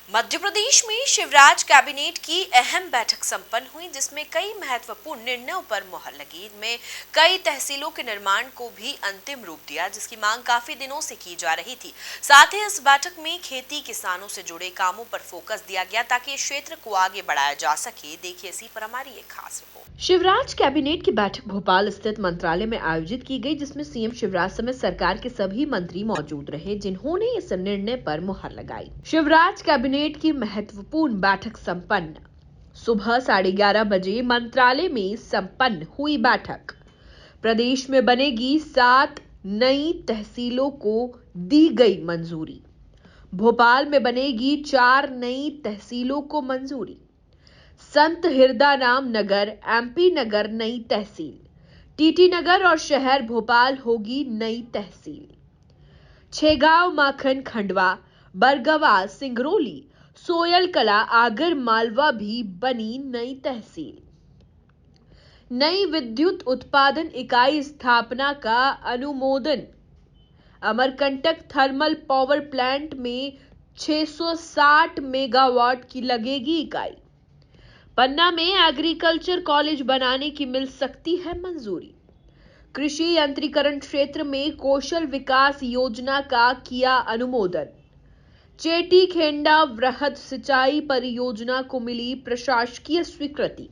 मध्य प्रदेश में शिवराज कैबिनेट की अहम बैठक संपन्न हुई, जिसमें कई महत्वपूर्ण निर्णयों पर मुहर लगी। इनमें कई तहसीलों के निर्माण को भी अंतिम रूप दिया, जिसकी मांग काफी दिनों से की जा रही थी। साथ ही इस बैठक में खेती किसानों से जुड़े कामों पर फोकस दिया गया ताकि इस क्षेत्र को आगे बढ़ाया जा सके। देखिए इसी पर हमारी एक खास रिपोर्ट। शिवराज कैबिनेट की बैठक भोपाल स्थित मंत्रालय में आयोजित की गई, जिसमें सीएम शिवराज समेत सरकार के सभी मंत्री मौजूद रहे, जिन्होंने इस निर्णय पर मुहर लगाई। शिवराज कैबिनेट की महत्वपूर्ण बैठक संपन्न। सुबह 11:30 बजे मंत्रालय में संपन्न हुई बैठक। प्रदेश में बनेगी 7 नई तहसीलों को दी गई मंजूरी। भोपाल में बनेगी 4 नई तहसीलों को मंजूरी। संत हिरदाराम नगर, एमपी नगर नई तहसील, टीटी नगर और शहर भोपाल होगी नई तहसील। छेगांव, माखन, खंडवा, बरगवा, सिंगरौली, सोयलकला, आगर मालवा भी बनी नई तहसील। नई विद्युत उत्पादन इकाई स्थापना का अनुमोदन। अमरकंटक थर्मल पावर प्लांट में 660 मेगावाट की लगेगी इकाई। पन्ना में एग्रीकल्चर कॉलेज बनाने की मिल सकती है मंजूरी। कृषि यंत्रीकरण क्षेत्र में कौशल विकास योजना का किया अनुमोदन। चेटी खेंडा वृहद सिंचाई परियोजना को मिली प्रशासकीय स्वीकृति।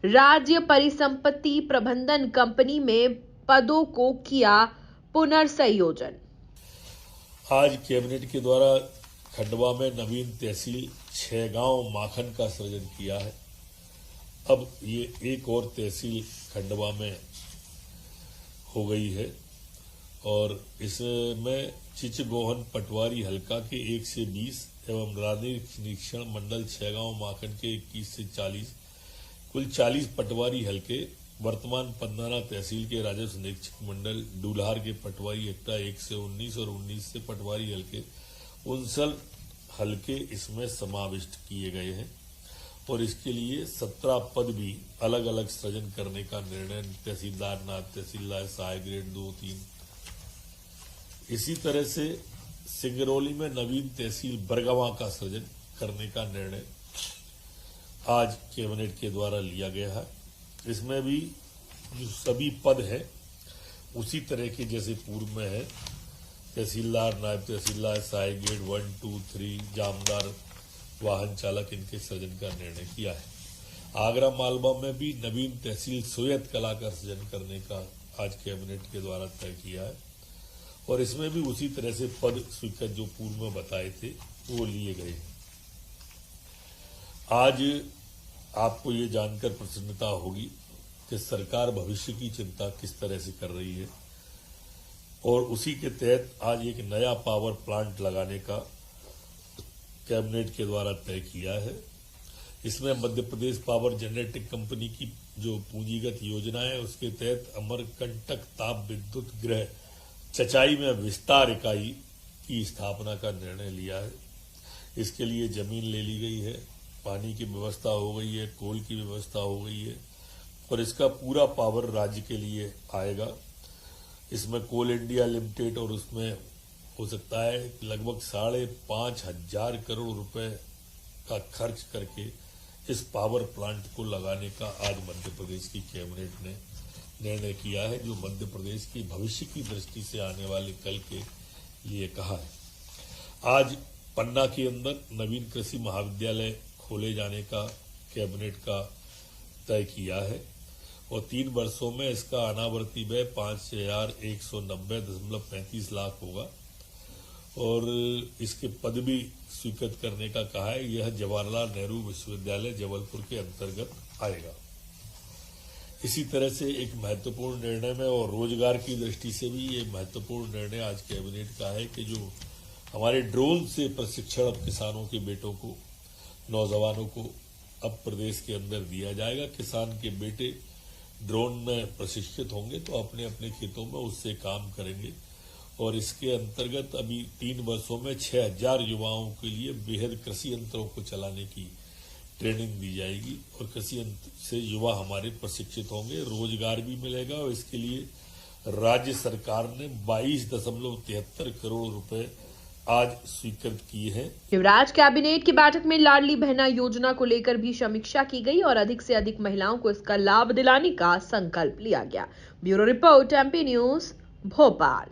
राज्य परिसंपत्ति प्रबंधन कंपनी में पदों को किया पुनर्संयोजन। आज कैबिनेट के द्वारा खंडवा में नवीन तहसील छेगांव माखन का सृजन किया है। अब ये एक और तहसील खंडवा में हो गई है और इसमें चिचगोहन पटवारी हल्का के 1 से 20 एवं राजनीतिक निरीक्षण मंडल छेगांव माखन के 21 से 40 कुल 40 पटवारी हल्के, वर्तमान 15 तहसील के राजस्व निरीक्षक मंडल डूल्हार के पटवारी हल्का 1 से 19 और 19 से पटवारी हल्के 59 हल्के इसमें समाविष्ट किए गए हैं और इसके लिए 17 पद भी अलग अलग सृजन करने का निर्णय तहसीलदार, नायब तहसीलदार, सहायक ग्रेड 2-3। इसी तरह से सिंगरौली में नवीन तहसील बरगवा का सृजन करने का निर्णय आज कैबिनेट के द्वारा लिया गया है। इसमें भी जो सभी पद है उसी तरह के जैसे पूर्व में है, तहसीलदार, नायब तहसीलदार, सहायक ग्रेड 1, 2, 3, जामदार, वाहन चालक, इनके सृजन का निर्णय किया है। आगरा मालवा में भी नवीन तहसील सोयत कला का सृजन करने का आज कैबिनेट के द्वारा तय किया है और इसमें भी उसी तरह से पद स्वीकृत जो पूर्व में बताए थे वो लिए गए। आज आपको ये जानकर प्रसन्नता होगी कि सरकार भविष्य की चिंता किस तरह से कर रही है और उसी के तहत आज एक नया पावर प्लांट लगाने का कैबिनेट के द्वारा तय किया है। इसमें Madhya Pradesh power generating company की जो पूंजीगत योजना है उसके तहत अमरकंटक ताप विद्युत गृह चचाई में विस्तार इकाई की स्थापना का निर्णय लिया है। इसके लिए जमीन ले ली गई है, पानी की व्यवस्था हो गई है, कोल की व्यवस्था हो गई है और इसका पूरा पावर राज्य के लिए आएगा। इसमें कोल इंडिया लिमिटेड और उसमें हो सकता है लगभग 5,500 करोड़ रुपए का खर्च करके इस पावर प्लांट को लगाने का आज मध्य प्रदेश की कैबिनेट ने निर्णय किया है, जो मध्य प्रदेश की भविष्य की दृष्टि से आने वाले कल के लिए कहा है। आज पन्ना के अंदर नवीन कृषि महाविद्यालय खोले जाने का कैबिनेट का तय किया है और 3 वर्षों में इसका अनावर्ती व्यय 5,190.35 लाख होगा और इसके पद भी स्वीकृत करने का कहा है। यह जवाहरलाल नेहरू विश्वविद्यालय जबलपुर के अंतर्गत आएगा। इसी तरह से एक महत्वपूर्ण निर्णय में और रोजगार की दृष्टि से भी ये महत्वपूर्ण निर्णय आज कैबिनेट का है कि जो हमारे ड्रोन से प्रशिक्षण अब किसानों के बेटों को, नौजवानों को अब प्रदेश के अंदर दिया जाएगा। किसान के बेटे ड्रोन में प्रशिक्षित होंगे तो अपने अपने खेतों में उससे काम करेंगे और इसके अंतर्गत अभी 3 वर्षों में 6,000 युवाओं के लिए बेहद कृषि यंत्रों को चलाने की ट्रेनिंग दी जाएगी और कृषि यंत्र से युवा हमारे प्रशिक्षित होंगे, रोजगार भी मिलेगा और इसके लिए राज्य सरकार ने 22.73 करोड़ रुपए आज स्वीकृत की है। शिवराज कैबिनेट की बैठक में लाडली बहना योजना को लेकर भी समीक्षा की गई और अधिक से अधिक महिलाओं को इसका लाभ दिलाने का संकल्प लिया गया। Bureau report, MP news, Bhopal.